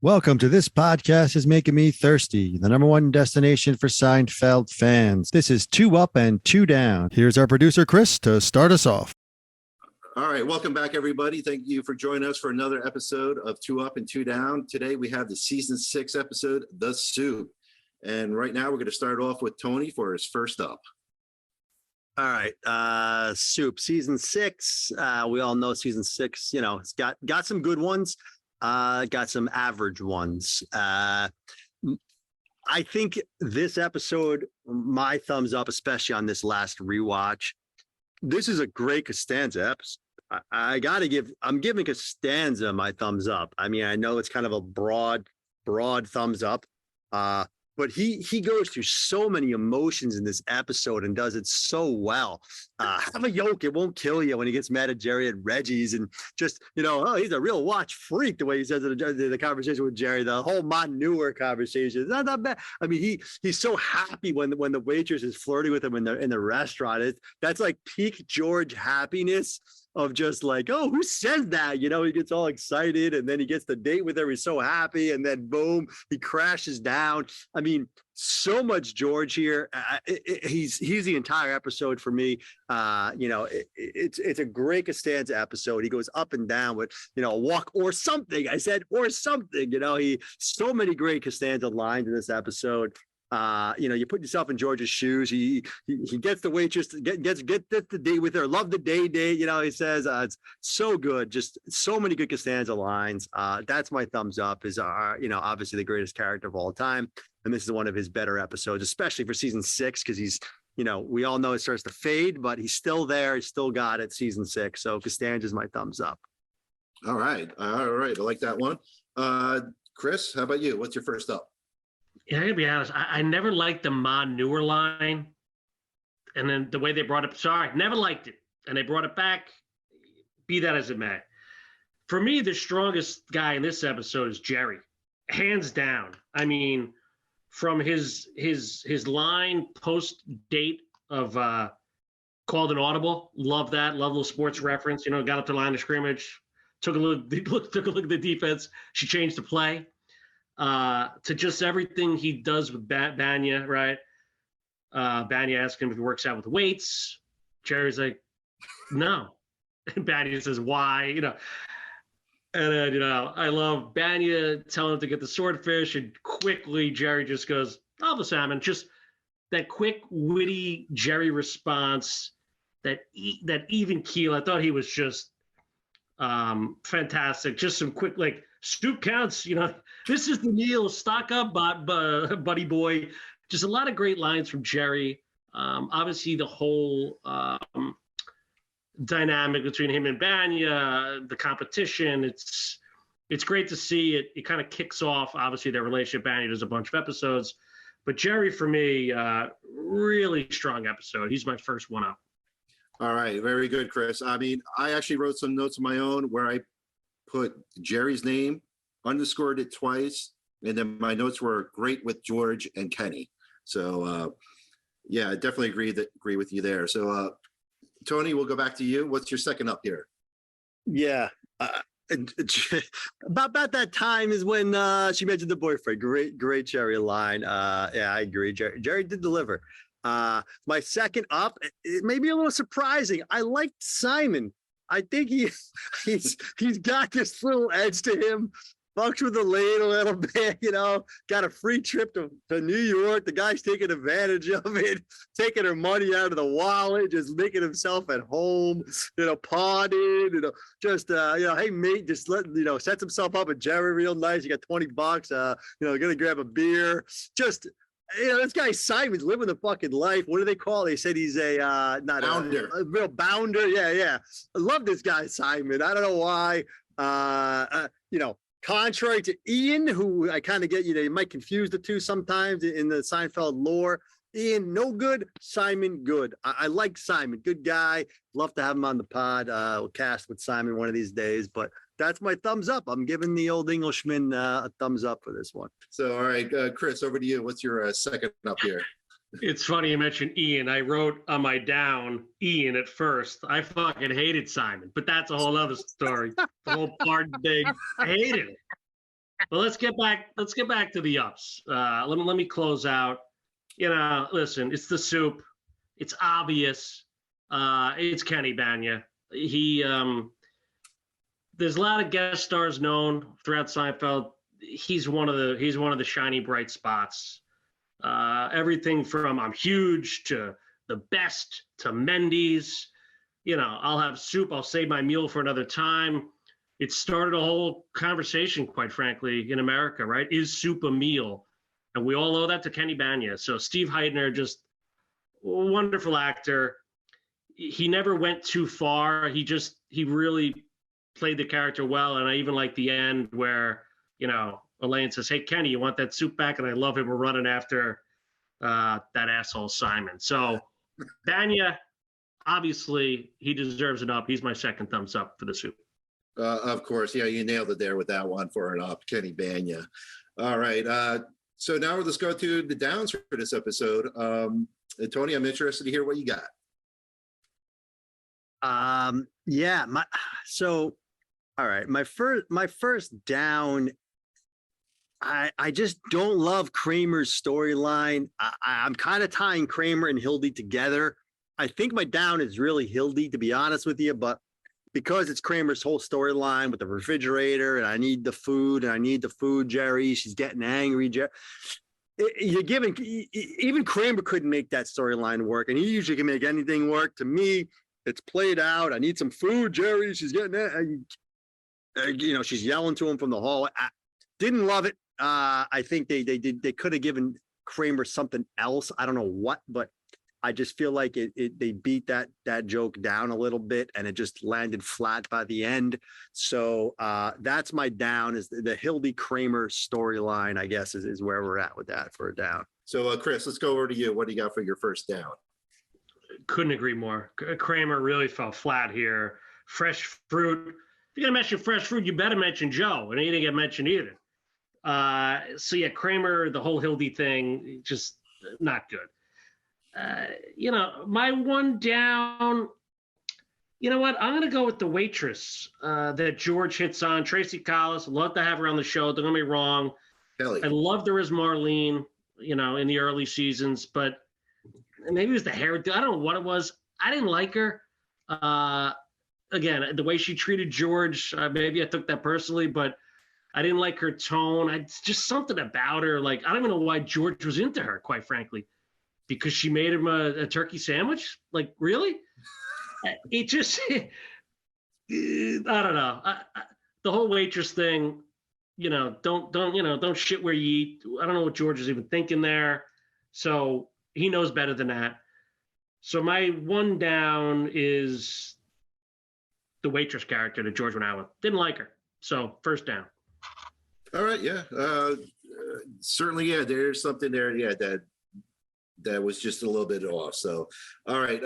Welcome to This Podcast is Making Me Thirsty, the number one destination for Seinfeld fans. This is Two Up and Two Down. Here's our producer, Chris, to start us off. All right, welcome back, everybody. Thank you for joining us for another episode of Two Up and Two Down. Today we have the season 6 episode, The Soup. And right now we're going to start off with Tony for his first up. All right, Soup season 6. We all know season 6. You know, it's got some good ones, got some average ones. I think this episode, my thumbs up, especially on this last rewatch. This is a great Costanza episode. I'm giving Costanza my thumbs up. I mean, I know it's kind of a broad thumbs up. But he goes through so many emotions in this episode and does it so well. Have a yoke, it won't kill you when he gets mad at Jerry and Reggie's, and just, oh, he's a real watch freak, the way he says it in the conversation with Jerry, the whole manure conversation. It's not that bad. I mean, he's so happy when the waitress is flirting with him in the restaurant. That's like peak George happiness of just like, oh, who says that? He gets all excited, and then he gets the date with her. He's so happy, and then boom, he crashes down. I mean, so much George here. He's the entire episode for me. It's a great Costanza episode. He goes up and down with, a walk or something. I said or something. So many great Costanza lines in this episode. You put yourself in George's shoes. He gets the waitress, gets the date with her. Love the date. He says it's so good. Just so many good Costanza lines. That's my thumbs up. Is obviously the greatest character of all time, and this is one of his better episodes, especially for season 6, because he's we all know it starts to fade, but he's still there. He's still got it. Season 6. So Costanza's my thumbs up. All right. I like that one. Chris, how about you? What's your first up? Yeah, I gotta be honest. I never liked the manure line, and then the way they brought it. Sorry, never liked it, and they brought it back. Be that as it may, for me, the strongest guy in this episode is Jerry, hands down. I mean, from his line post date of called an audible. Love that. Love the sports reference. Got up to the line of scrimmage, took a look at the defense. She changed the play. To just everything he does with Banya, right? Banya asks him if he works out with weights. Jerry's like, no. And Banya says, why? And then, I love Banya telling him to get the swordfish, and quickly Jerry just goes, oh, the salmon. Just that quick, witty Jerry response, that even keel. I thought he was just fantastic. Just some quick, like, soup counts, this is the meal, stock up, buddy boy. Just a lot of great lines from Jerry. Obviously the whole dynamic between him and Banya, the competition, it's great to see it. It kind of kicks off, obviously, their relationship. Banya does a bunch of episodes, but Jerry, for me, really strong episode. He's my first one up. All right, very good, Chris. I mean, I actually wrote some notes of my own where I put Jerry's name, underscored it twice, and then my notes were great with George and Kenny. So yeah, I definitely agree with you there. So Tony, we'll go back to you. What's your second up here? Yeah. About that time is when she mentioned the boyfriend. Great Jerry line. Yeah, I agree. Jerry did deliver. My second up, it may be a little surprising. I liked Simon. I think he's got this little edge to him. Fucks with the lane a little bit, got a free trip to New York. The guy's taking advantage of it, taking her money out of the wallet, just making himself at home, partying, just, hey, mate, just sets himself up with Jerry real nice. You got $20, gonna grab a beer. Just, this guy Simon's living the fucking life. What do they call it? They said he's a real bounder. Yeah. I love this guy Simon. I don't know why. Contrary to Ian, who I kind of get, you might confuse the two sometimes in the Seinfeld lore. Ian, no good. Simon, good. I like Simon. Good guy. Love to have him on the pod. We'll cast with Simon one of these days. But that's my thumbs up. I'm giving the old Englishman a thumbs up for this one. So, all right, Chris, over to you. What's your second up here? It's funny you mentioned Ian. I wrote on my down Ian at first. I fucking hated Simon, but that's a whole other story. The whole pardon thing. I hated it. But let's get back. Let's get back to the ups. Let me close out. Listen, it's the soup. It's obvious. It's Kenny Banya. He There's a lot of guest stars known throughout Seinfeld. He's one of the shiny bright spots. Everything from I'm huge to the best to Mendy's. I'll have soup. I'll save my meal for another time. It started a whole conversation, quite frankly, in America, right? Is soup a meal? And we all owe that to Kenny Banya. So Steve Heidner, just wonderful actor. He never went too far. He really played the character well. And I even like the end where, Elaine says, "Hey, Kenny, you want that soup back?" And I love him running after that asshole Simon. So Banya, obviously, he deserves an up. He's my second thumbs up for the soup. Of course. Yeah, you nailed it there with that one for an up, Kenny Banya. All right. So now let's go to the downs for this episode. Tony, I'm interested to hear what you got. Yeah. All right. My first down. I just don't love Kramer's storyline. I'm kind of tying Kramer and Hildy together. I think my down is really Hildy, to be honest with you, but because it's Kramer's whole storyline with the refrigerator and I need the food, Jerry. She's getting angry, Jerry. You're giving, even Kramer couldn't make that storyline work, and he usually can make anything work. To me, it's played out. I need some food, Jerry. She's getting, she's yelling to him from the hall. I didn't love it. I think they could have given Kramer something else. I don't know what, but I just feel like they beat that joke down a little bit and it just landed flat by the end. So that's my down, is the Hildy Kramer storyline, I guess, is where we're at with that for a down. So Chris, let's go over to you. What do you got for your first down? Couldn't agree more. Kramer really fell flat here. Fresh fruit. If you're going to mention fresh fruit, you better mention Joe. And he didn't get mentioned either. So yeah, Kramer, the whole Hildy thing, just not good. My one down, you know what? I'm going to go with the waitress that George hits on, Tracy Collis. Love to have her on the show. Don't get me wrong. Kelly. I loved her as Marlene, in the early seasons, but maybe it was the hair. I don't know what it was. I didn't like her. Again, the way she treated George, maybe I took that personally, but I didn't like her tone. Just something about her. Like, I don't even know why George was into her, quite frankly. Because she made him a turkey sandwich? Like, really? It just, I don't know. The whole waitress thing, don't shit where you eat. I don't know what George is even thinking there. So he knows better than that. So my one down is the waitress character that George went out with. Didn't like her. So first down. All right. Yeah. Certainly. Yeah. There's something there. Yeah. That was just a little bit off. So, all right,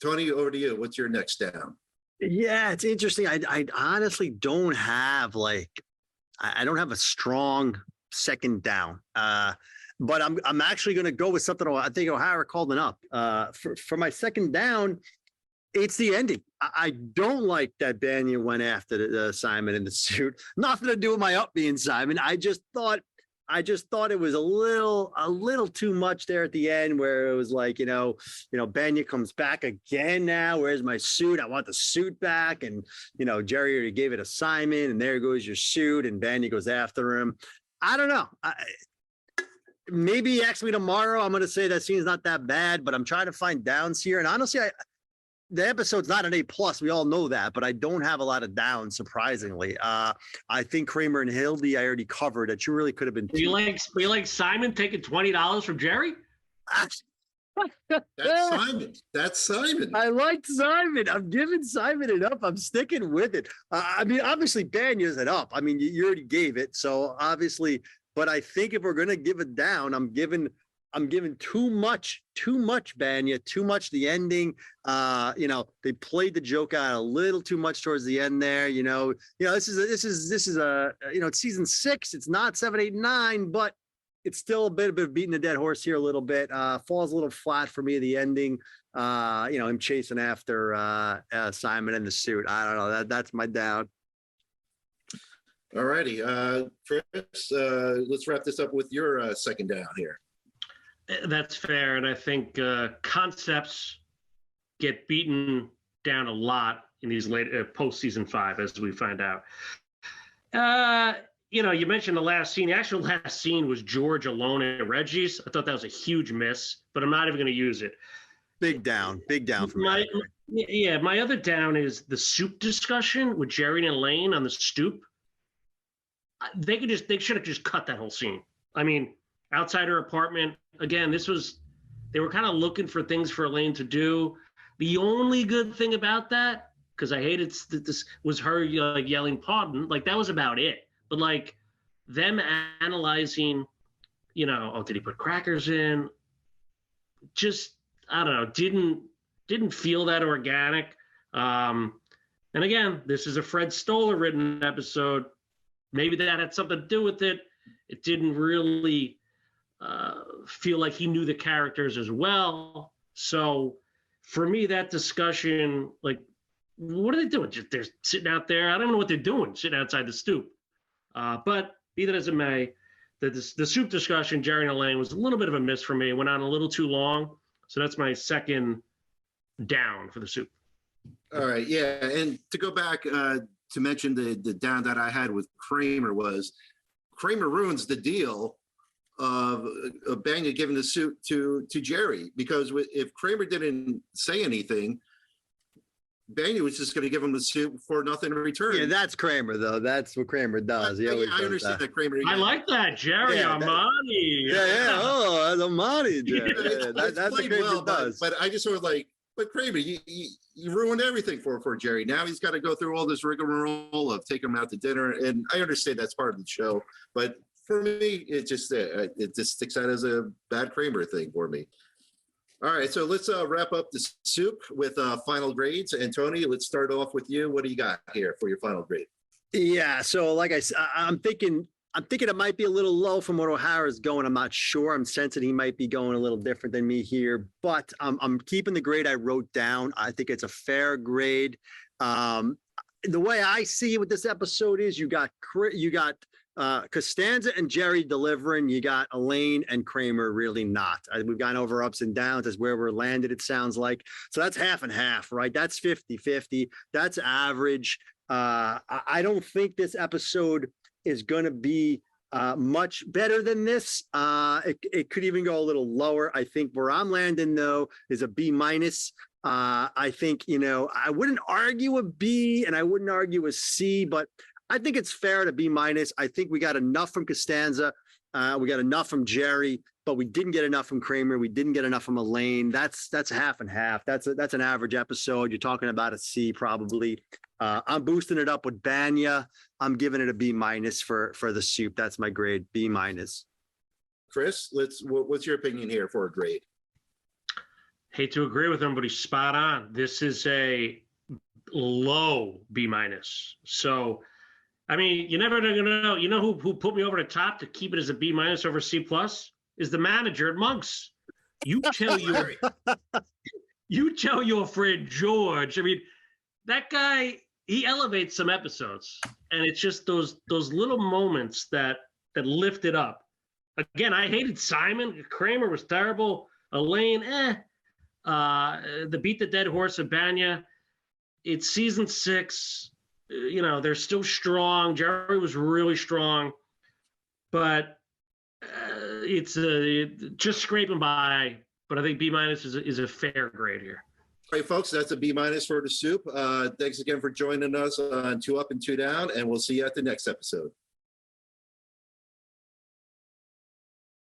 Tony, over to you. What's your next down? Yeah, it's interesting. I honestly don't have I don't have a strong second down. But I'm actually going to go with something I think O'Hara called it up. For my second down, it's the ending. I don't like that Banya went after the Simon in the suit. Nothing to do with my up being Simon. I just thought it was a little too much there at the end, where it was like, Banya comes back again now. Where's my suit? I want the suit back. And, Jerry already gave it to Simon, and there goes your suit. And Banya goes after him. I don't know. Maybe he asks me tomorrow. I'm going to say that scene's not that bad, but I'm trying to find downs here. And honestly, the episode's not an A+. We all know that, but I don't have a lot of downs, surprisingly. I think Kramer and Hildy I already covered. That you really could have been. You like Simon taking $20 from Jerry? That's Simon. I liked Simon. I'm giving Simon it up. I'm sticking with it. Obviously, Banya's it up. You already gave it, so obviously. But I think if we're gonna give it down, I'm giving too much Banya, too much the ending. They played the joke out a little too much towards the end there. This is it's season 6. It's not 7, 8, 9, but it's still a bit of beating the dead horse here a little bit. Falls a little flat for me, the ending. Him chasing after Simon in the suit. I don't know. That's my down. All righty. Chris, let's wrap this up with your second down here. That's fair. And I think concepts get beaten down a lot in these late post-season 5, as we find out. You mentioned the last scene. The actual last scene was George alone at Reggie's. I thought that was a huge miss, but I'm not even going to use it. Big down for me. My other down is the soup discussion with Jerry and Elaine on the stoop. They should have just cut that whole scene. I mean, outside her apartment, again, they were kind of looking for things for Elaine to do. The only good thing about that, because I hated this, was her yelling pardon. Like, that was about it. But like them analyzing, did he put crackers in? Just, I don't know, didn't feel that organic. And again, this is a Fred Stoller written episode. Maybe that had something to do with it. It didn't really feel like he knew the characters as well. So for me, that discussion, like, what are they doing? They're sitting out there. I don't know what they're doing, sitting outside the stoop. But be that as it may, the soup discussion, Jerry and Elaine, was a little bit of a miss for me. It went on a little too long. So that's my second down for the soup. All right. Yeah. And to go back to mention the down that I had with Kramer was Kramer ruins the deal of Banya giving the soup to Jerry, because if Kramer didn't say anything, Banya was just going to give him the soup for nothing in return. Yeah, that's Kramer, though. That's what Kramer does. I understand that Kramer. I like that, Jerry Armani. Yeah. Oh, that's Armani, Jerry. Yeah, that's what Kramer does. But I just sort of like, but Kramer, you ruined everything for Jerry. Now he's got to go through all this rigmarole of taking him out to dinner. And I understand that's part of the show. But for me, it just sticks out as a bad Kramer thing for me. All right, so let's wrap up the soup with final grades. And Tony, let's start off with you. What do you got here for your final grade? Yeah, so like I said, I'm thinking it might be a little low from what O'Hara's going. I'm not sure. I'm sensing he might be going a little different than me here, but I'm keeping the grade I wrote down. I think it's a fair grade. The way I see it with this episode is you got Costanza and Jerry delivering. You got Elaine and Kramer really not. We've gone over ups and downs. That's where we're landed, it sounds like. So that's half and half, right? That's 50-50. That's average. I don't think this episode is going to be much better than this. It could even go a little lower. I think where I'm landing, though, is a B-. I think, I wouldn't argue a B and I wouldn't argue a C, but I think it's fair to B-. I think we got enough from Costanza. We got enough from Jerry, but we didn't get enough from Kramer. We didn't get enough from Elaine. That's half and half. That's an average episode. You're talking about a C probably. I'm boosting it up with Banya. I'm giving it a B- for the soup. That's my grade, B-. Chris, what's your opinion here for a grade? Hate to agree with him, but he's spot on. This is a low B-. So, I mean, you're never going to know. You know who put me over the top to keep it as a B- over C+ is the manager at Monk's. You tell your friend George. I mean, that guy, he elevates some episodes, and it's just those little moments that lift it up. Again, I hated Simon. Kramer was terrible. Elaine, the beat the dead horse of Banya. It's season 6. They're still strong. Jerry was really strong, but it's just scraping by. But I think B- is a fair grade here. All right, folks, that's a B- for the soup. Thanks again for joining us on 2 Up and 2 Down, and we'll see you at the next episode.